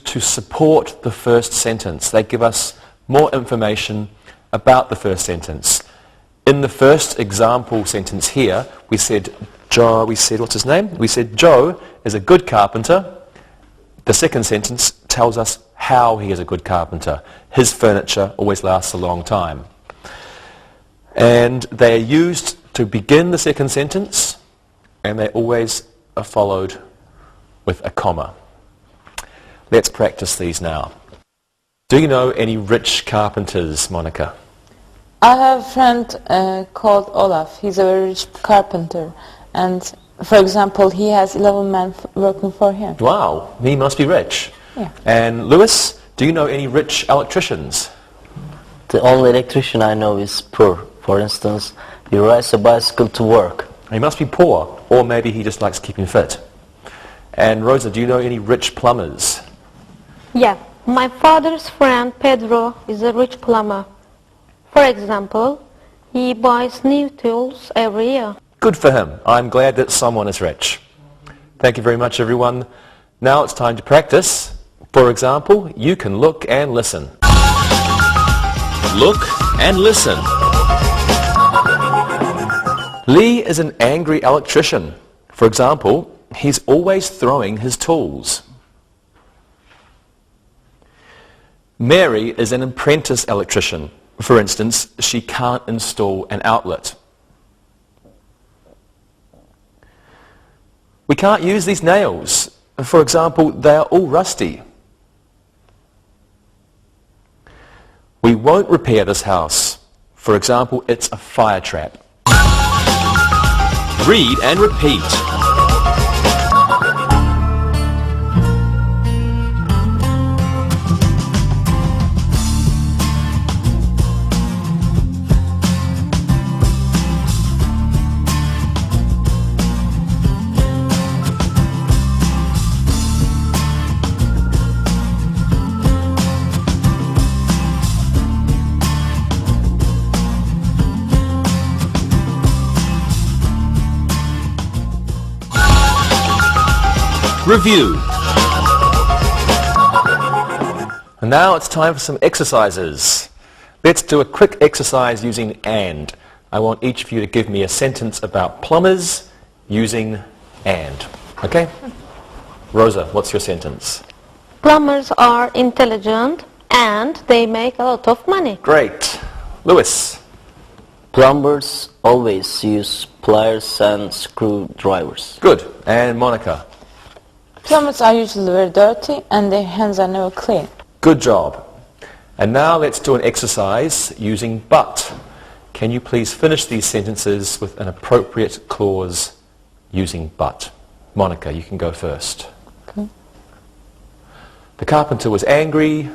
to support the first sentence. They give us more information about the first sentence. In the first example sentence here, we said, what's his name? We said Joe is a good carpenter. The second sentence tells us how he is a good carpenter. His furniture always lasts a long time. And they are used to begin the second sentence, and they always are followed with a comma. Let's practice these now. Do you know any rich carpenters, Monica? I have a friend called Olaf. He's a very rich carpenter. And, for example, he has 11 men working for him. Wow, he must be rich. Yeah. And Lewis, do you know any rich electricians? The only electrician I know is poor. For instance, he rides a bicycle to work. He must be poor, or maybe he just likes keeping fit. And Rosa, do you know any rich plumbers? Yeah, my father's friend Pedro is a rich plumber. For example, he buys new tools every year. Good for him. I'm glad that someone is rich. Thank you very much, everyone. Now it's time to practice. For example, you can look and listen. Look and listen. Lee is an angry electrician. For example, he's always throwing his tools. Mary is an apprentice electrician. For instance, she can't install an outlet. We can't use these nails. For example, they are all rusty. We won't repair this house. For example, it's a fire trap. Read and repeat. Review. And now it's time for some exercises. Let's do a quick exercise using and. I want each of you to give me a sentence about plumbers using and. Okay? Rosa, what's your sentence? Plumbers are intelligent and they make a lot of money. Great. Lewis? Plumbers always use pliers and screwdrivers. Good. And Monica? Plumbers are usually very dirty and their hands are never clean. Good job. And now let's do an exercise using but. Can you please finish these sentences with an appropriate clause using but? Monica, you can go first. Okay. The carpenter was angry.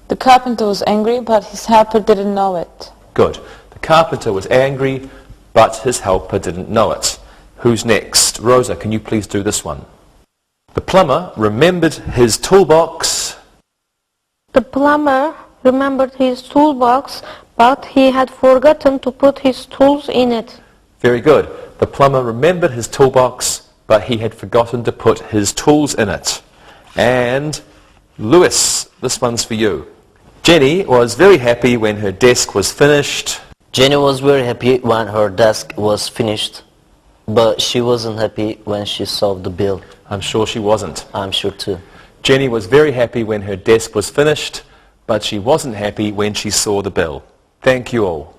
The carpenter was angry, but his helper didn't know it. Good. The carpenter was angry, but his helper didn't know it. Who's next? Rosa, can you please do this one? The plumber remembered his toolbox. The plumber remembered his toolbox, but he had forgotten to put his tools in it. Very good. The plumber remembered his toolbox, but he had forgotten to put his tools in it. And Lewis, this one's for you. Jenny was very happy when her desk was finished. Jenny was very happy when her desk was finished, but she wasn't happy when she saw the bill. I'm sure she wasn't. I'm sure too. Jenny was very happy when her desk was finished, but she wasn't happy when she saw the bill. Thank you all.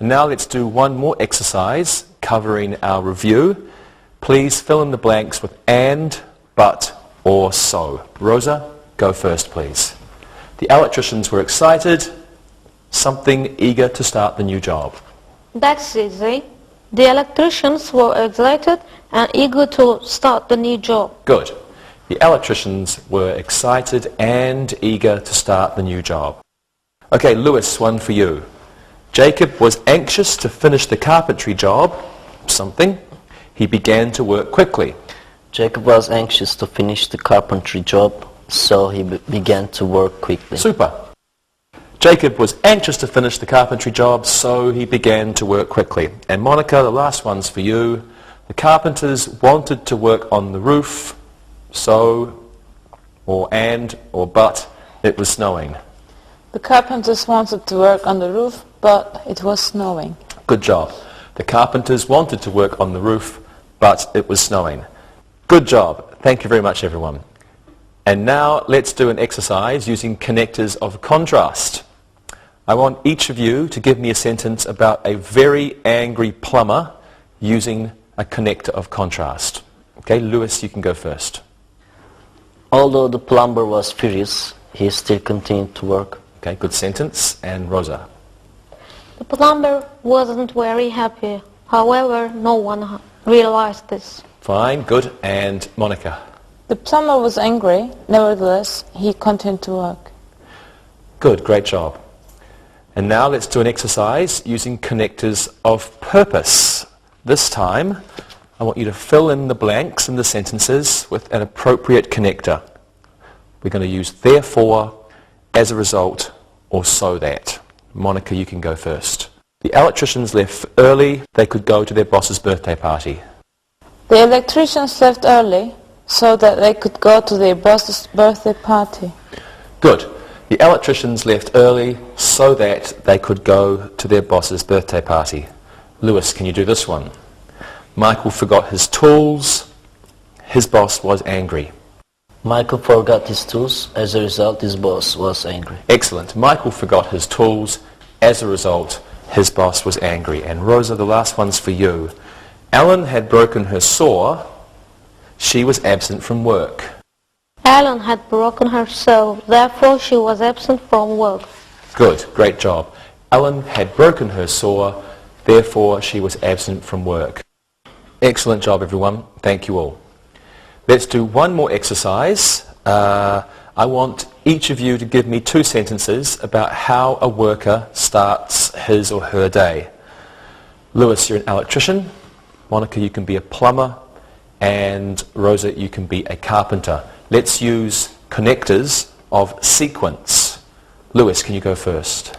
And now let's do one more exercise covering our review. Please fill in the blanks with and, but, or so. Rosa, go first, please. The electricians were excited, something eager to start the new job. That's easy. The electricians were excited and eager to start the new job. Good. The electricians were excited and eager to start the new job. Okay, Lewis, one for you. Jacob was anxious to finish the carpentry job, something. He began to work quickly. Jacob was anxious to finish the carpentry job, so he began to work quickly. Super. Jacob was anxious to finish the carpentry job, so he began to work quickly. And Monica, the last one's for you. The carpenters wanted to work on the roof, so or and, or but, it was snowing. The carpenters wanted to work on the roof, but it was snowing. Good job. The carpenters wanted to work on the roof, but it was snowing. Good job. Thank you very much, everyone. And now let's do an exercise using connectors of contrast. I want each of you to give me a sentence about a very angry plumber using a connector of contrast. Okay, Lewis, you can go first. Although the plumber was furious, he still continued to work. Okay, good sentence. And Rosa. The plumber wasn't very happy. However, no one realized this. Fine, good. And Monica. The plumber was angry. Nevertheless, he continued to work. Good, great job. And now let's do an exercise using connectors of purpose. This time, I want you to fill in the blanks in the sentences with an appropriate connector. We're going to use therefore, as a result, or so that. Monica, you can go first. The electricians left early. They could go to their boss's birthday party. The electricians left early so that they could go to their boss's birthday party. Good. The electricians left early so that they could go to their boss's birthday party. Lewis, can you do this one? Michael forgot his tools. His boss was angry. Michael forgot his tools. As a result, his boss was angry. Excellent. Michael forgot his tools. As a result, his boss was angry. And Rosa, the last one's for you. Ellen had broken her saw. She was absent from work. Ellen had broken her saw, therefore she was absent from work. Good. Great job. Ellen had broken her saw. Therefore, she was absent from work. Excellent job, everyone. Thank you all. Let's do one more exercise. I want each of you to give me 2 sentences about how a worker starts his or her day. Lewis, you're an electrician. Monica, you can be a plumber. And Rosa, you can be a carpenter. Let's use connectors of sequence. Lewis, can you go first?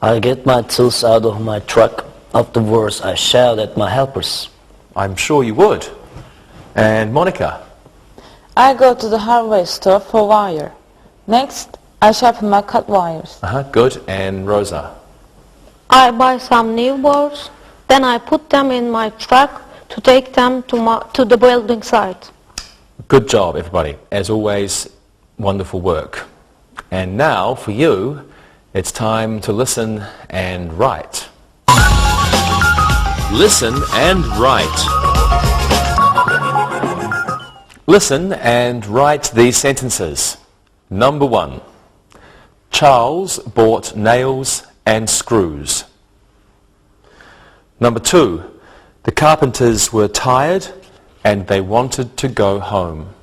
I get my tools out of my truck. Afterwards, I shout at my helpers. I'm sure you would. And Monica? I go to the hardware store for wire. Next, I sharpen my cut wires. Good. And Rosa? I buy some new boards, then I put them in my truck to take them to the building site. Good job, everybody. As always, wonderful work. And now, for you, it's time to listen and write. Listen and write. Listen and write these sentences. Number 1. Charles bought nails and screws. Number 2. The carpenters were tired and they wanted to go home.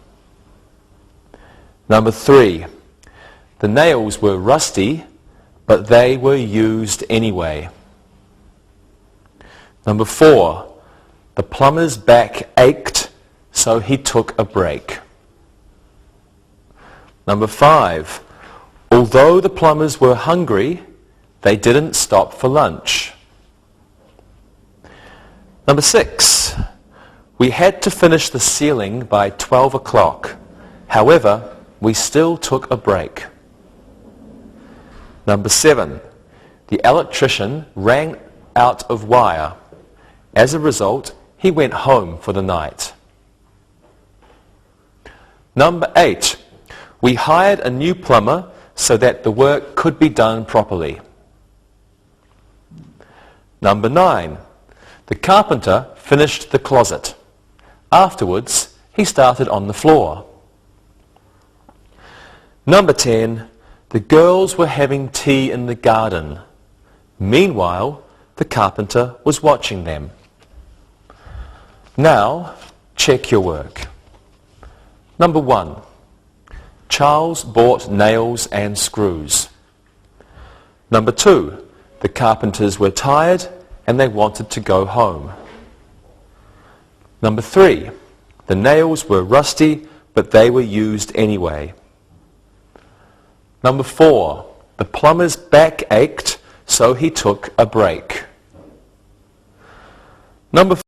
Number 3. The nails were rusty, but they were used anyway. Number 4. The plumber's back ached, so he took a break. Number 5. Although the plumbers were hungry, they didn't stop for lunch. Number 6. We had to finish the ceiling by 12 o'clock. However, we still took a break. Number 7. The electrician ran out of wire. As a result, he went home for the night. Number 8. We hired a new plumber so that the work could be done properly. Number 9. The carpenter finished the closet. Afterwards, he started on the floor. Number 10. The girls were having tea in the garden. Meanwhile, the carpenter was watching them. Now, check your work. Number 1. Charles bought nails and screws. Number 2. The carpenters were tired and they wanted to go home. Number 3. The nails were rusty, but they were used anyway. Number 4. The plumber's back ached, so he took a break. Number